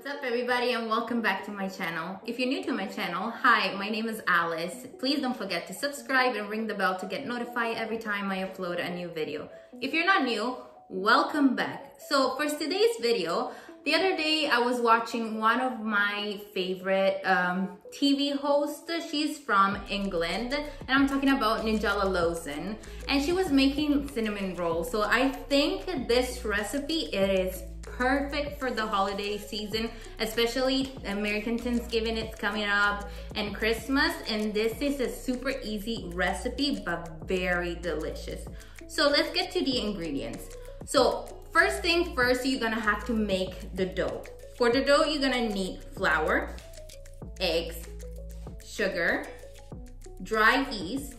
What's up everybody and welcome back to my channel. If you're new to my channel, hi, my name is Alice. Please don't forget to subscribe and ring the bell to get notified every time I upload a new video. If you're not new, welcome back. So for today's video, the other day I was watching one of my favorite TV hosts. She's from England and I'm talking about Nigella Lawson, and she was making cinnamon rolls. So I think this recipe, it is perfect for the holiday season, especially American Thanksgiving, it's coming up, and Christmas, and this is a super easy recipe but very delicious. So let's get to the ingredients. So first thing first, you're gonna have to make the dough. For the dough, you're gonna need flour, eggs, sugar, dry yeast,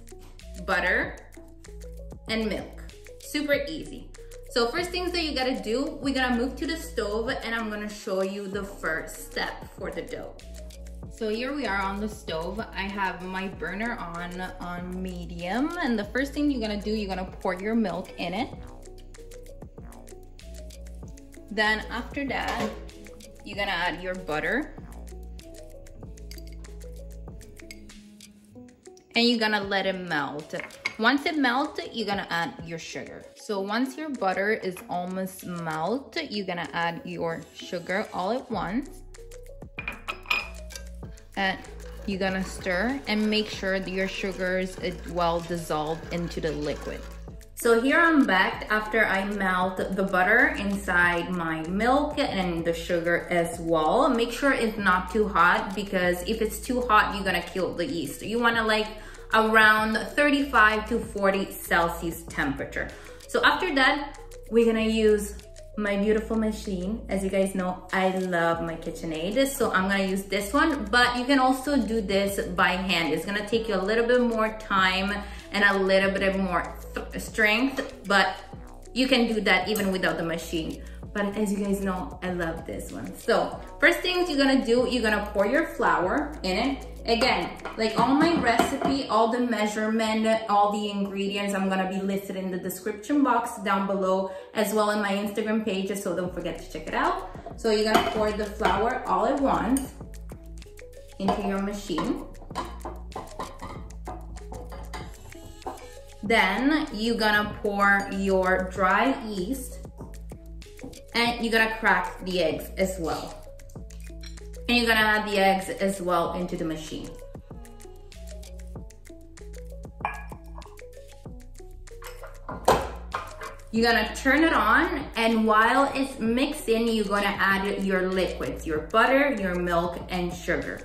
butter, and milk. Super easy. So first things that you gotta do, we're gonna move to the stove and I'm gonna show you the first step for the dough. So here we are on the stove. I have my burner on medium, and the first thing you're gonna do, you're gonna pour your milk in it. Then after that, you're gonna add your butter. And you're gonna let it melt. Once it melts, you're gonna add your sugar. So once your butter is almost melt, you're gonna add your sugar all at once. And you're gonna stir and make sure that your sugar is well dissolved into the liquid. So here I'm back after I melt the butter inside my milk and the sugar as well. Make sure it's not too hot, because if it's too hot, you're gonna kill the yeast. You wanna like around 35 to 40 Celsius temperature. So after that, we're gonna use my beautiful machine. As you guys know, I love my KitchenAid, so I'm gonna use this one, but you can also do this by hand. It's gonna take you a little bit more time and a little bit more strength, but you can do that even without the machine. But as you guys know, I love this one. So first things you're gonna do, you're gonna pour your flour in it. Again, like all my recipe, all the measurement, all the ingredients, I'm gonna be listed in the description box down below, as well in my Instagram page, so don't forget to check it out. So you're gonna pour the flour all at once into your machine. Then you're gonna pour your dry yeast, and you're gonna crack the eggs as well. And you're gonna add the eggs as well into the machine. You're gonna turn it on, and while it's mixing, you're gonna add your liquids, your butter, your milk, and sugar.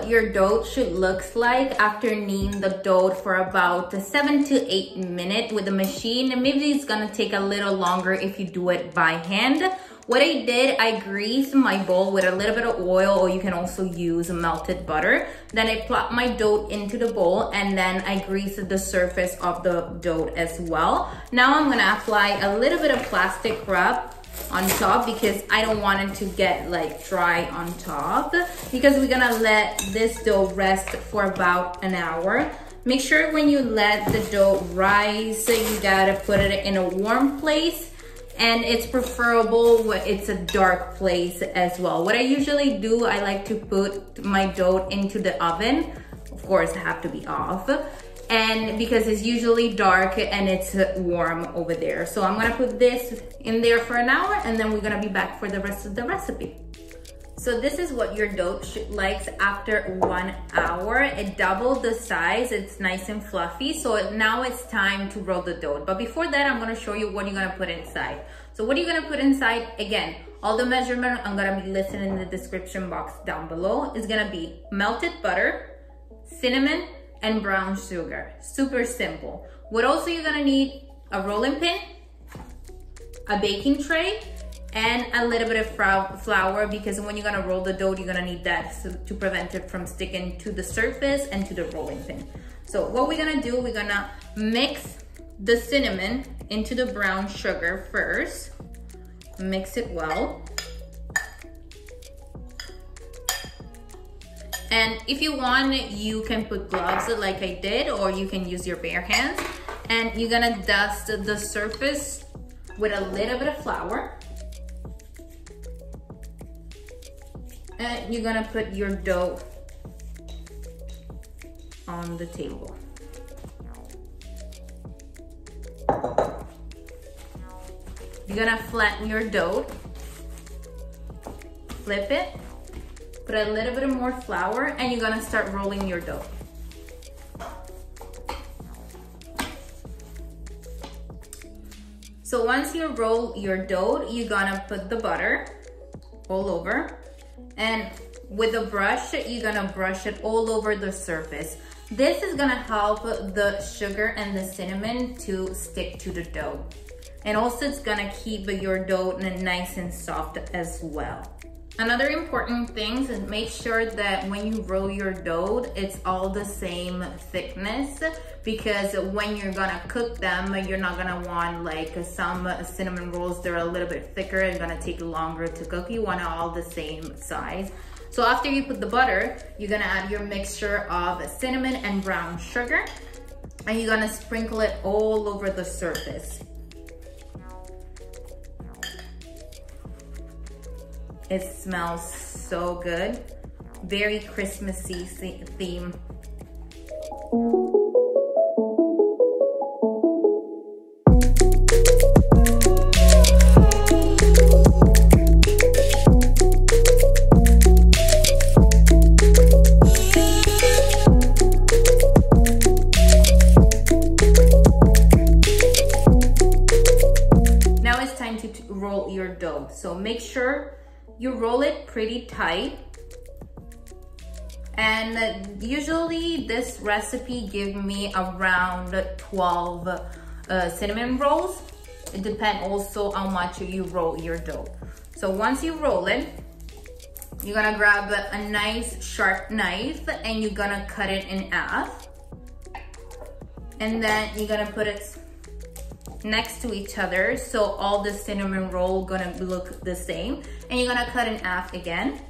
Your dough should look like after kneading the dough for about 7 to 8 minutes with the machine. And maybe it's gonna take a little longer if you do it by hand. What I did, I greased my bowl with a little bit of oil, or you can also use melted butter. Then I plopped my dough into the bowl, and then I greased the surface of the dough as well. Now I'm gonna apply a little bit of plastic wrap on top, because I don't want it to get like dry on top, because we're gonna let this dough rest for about an hour. Make sure when you let the dough rise, you gotta put it in a warm place, and it's preferable when it's a dark place as well. What I usually do, I like to put my dough into the oven. Of course, it have to be off, and because it's usually dark and it's warm over there. So I'm gonna put this in there for an hour, and then we're gonna be back for the rest of the recipe. So this is what your dough likes after 1 hour. It doubled the size, it's nice and fluffy. So now it's time to roll the dough. But before that, I'm gonna show you what you're gonna put inside. So what are you gonna put inside? Again, all the measurement I'm gonna be listed in the description box down below. It's gonna be melted butter, cinnamon, and brown sugar. Super simple. What also you're gonna need? A rolling pin, a baking tray, and a little bit of flour, because when you're gonna roll the dough, you're gonna need that to prevent it from sticking to the surface and to the rolling pin. So what we're gonna do, we're gonna mix the cinnamon into the brown sugar first. Mix it well. And if you want, you can put gloves like I did, or you can use your bare hands. And you're gonna dust the surface with a little bit of flour. And you're gonna put your dough on the table. You're gonna flatten your dough, flip it, put a little bit more flour, and you're gonna start rolling your dough. So once you roll your dough, you're gonna put the butter all over, and with a brush, you're gonna brush it all over the surface. This is gonna help the sugar and the cinnamon to stick to the dough. And also it's gonna keep your dough nice and soft as well. Another important thing is make sure that when you roll your dough, it's all the same thickness, because when you're gonna cook them, you're not gonna want like some cinnamon rolls, they're a little bit thicker and gonna take longer to cook. You want it all the same size. So after you put the butter, you're gonna add your mixture of cinnamon and brown sugar, and you're gonna sprinkle it all over the surface. It smells so good. Very Christmassy theme. Now it's time to roll your dough. So make sure you roll it pretty tight. And usually this recipe gives me around 12 cinnamon rolls. It depends also how much you roll your dough. So once you roll it, you're gonna grab a nice sharp knife and you're gonna cut it in half. And then you're gonna put it next to each other, so all the cinnamon roll gonna look the same, and you're gonna cut in half again.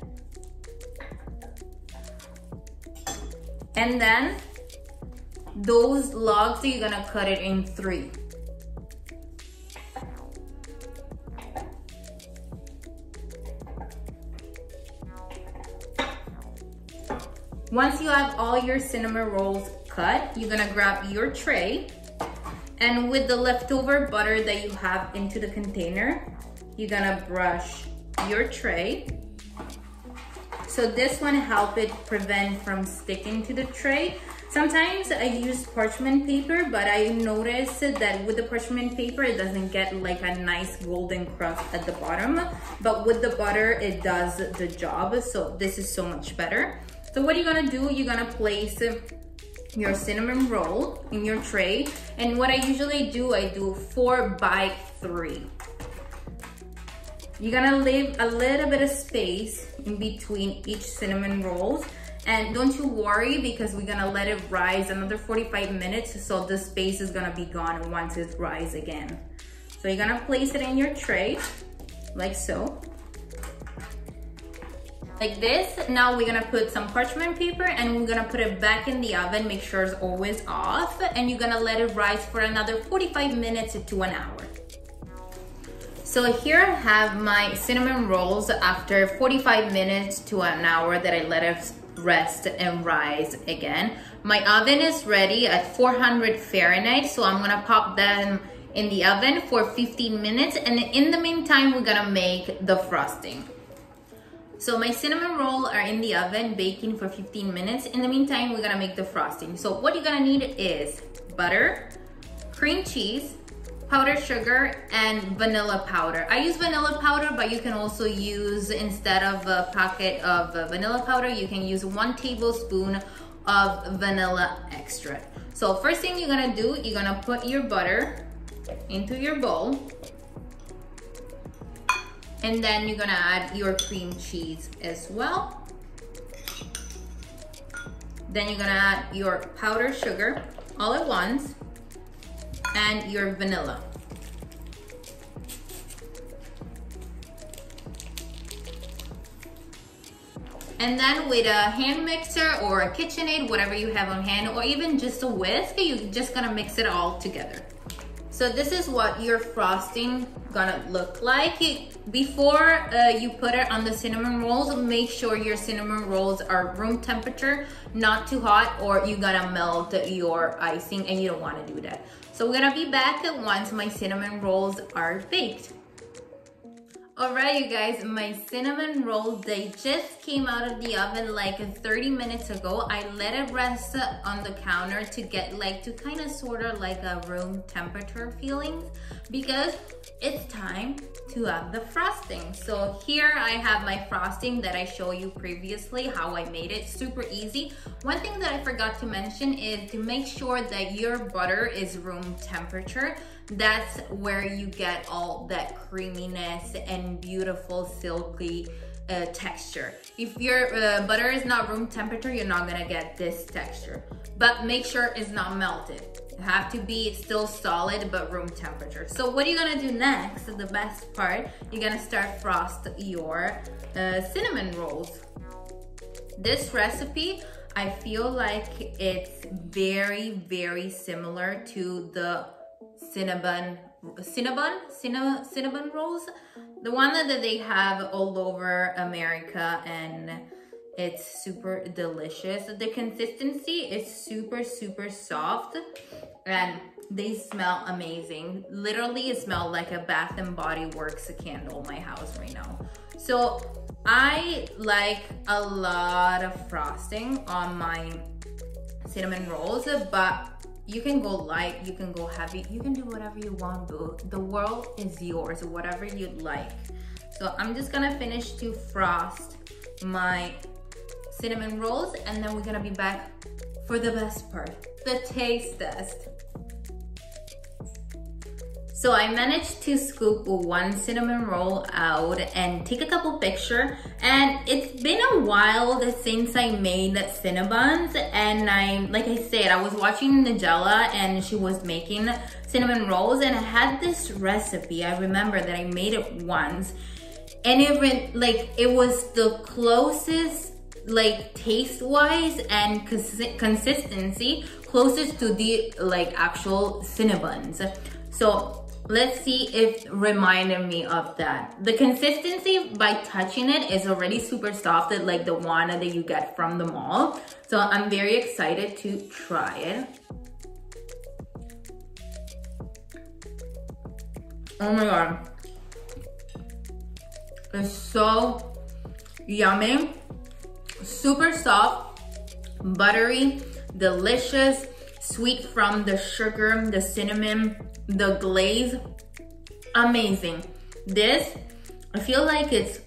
And then those logs, you're gonna cut it in 3. Once you have all your cinnamon rolls cut, you're gonna grab your tray, and with the leftover butter that you have into the container, you're gonna brush your tray. So this one help it prevent from sticking to the tray. Sometimes I use parchment paper, but I noticed that with the parchment paper, it doesn't get like a nice golden crust at the bottom, but with the butter, it does the job. So this is so much better. So what you're gonna do, you're gonna place your cinnamon roll in your tray, and what I usually do, I do 4 by 3. You're gonna leave a little bit of space in between each cinnamon rolls, and don't you worry, because we're gonna let it rise another 45 minutes, so the space is gonna be gone once it rises again. So you're gonna place it in your tray like so. Like this. Now we're gonna put some parchment paper and we're gonna put it back in the oven. Make sure it's always off, and you're gonna let it rise for another 45 minutes to an hour. So here I have my cinnamon rolls after 45 minutes to an hour that I let it rest and rise again. My oven is ready at 400 Fahrenheit, so I'm gonna pop them in the oven for 15 minutes, and in the meantime we're gonna make the frosting. So my cinnamon roll are in the oven baking for 15 minutes. In the meantime, we're gonna make the frosting. So what you're gonna need is butter, cream cheese, powdered sugar, and vanilla powder. I use vanilla powder, but you can also use, instead of a packet of vanilla powder, you can use 1 tablespoon of vanilla extract. So first thing you're gonna do, you're gonna put your butter into your bowl. And then you're gonna add your cream cheese as well. Then you're gonna add your powdered sugar all at once and your vanilla. And then with a hand mixer or a KitchenAid, whatever you have on hand, or even just a whisk, you're just gonna mix it all together. So this is what your frosting gonna look like. Before you put it on the cinnamon rolls, make sure your cinnamon rolls are room temperature, not too hot, or you're gonna melt your icing and you don't wanna do that. So we're gonna be back once my cinnamon rolls are baked. Alright, you guys, my cinnamon rolls, they just came out of the oven like 30 minutes ago. I let it rest on the counter to get like, to kind of sort of like a room temperature feelings, because it's time to have the frosting. So here I have my frosting that I showed you previously, how I made it, super easy. One thing that I forgot to mention is to make sure that your butter is room temperature. That's where you get all that creaminess and beautiful silky texture. If your butter is not room temperature, you're not gonna get this texture. But make sure it's not melted. It have to be still solid but room temperature. So what are you gonna do next? The best part, you're gonna start frost your cinnamon rolls. This recipe, I feel like it's very, very similar to the cinnamon rolls, the one that they have all over America, and it's super delicious. The consistency is super, super soft and they smell amazing. Literally, it smells like a Bath and Body Works candle in my house right now. So I like a lot of frosting on my cinnamon rolls, but you can go light, you can go heavy, you can do whatever you want, boo. The world is yours, whatever you'd like. So I'm just gonna finish to frost my cinnamon rolls, and then we're gonna be back for the best part, the taste test. So I managed to scoop one cinnamon roll out and take a couple pictures, and it's been a while since I made Cinnabons, and like I said, I was watching Nigella and she was making cinnamon rolls, and I had this recipe. I remember that I made it once, and it was the closest, like taste-wise and consistency, closest to the like actual Cinnabons. So let's see if it reminded me of that. The consistency by touching it is already super soft, like the one that you get from the mall. So I'm very excited to try it. Oh my God. It's so yummy, super soft, buttery, delicious, sweet from the sugar, the cinnamon, the glaze, amazing. This, I feel like it's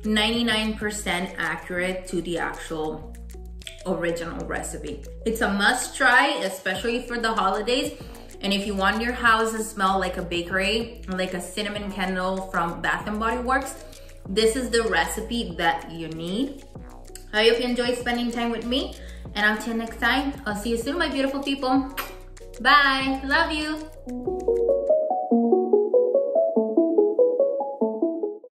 99% accurate to the actual original recipe. It's a must try, especially for the holidays. And if you want your house to smell like a bakery, like a cinnamon candle from Bath and Body Works, this is the recipe that you need. I hope you enjoy spending time with me, and until next time, I'll see you soon, my beautiful people. Bye, love you.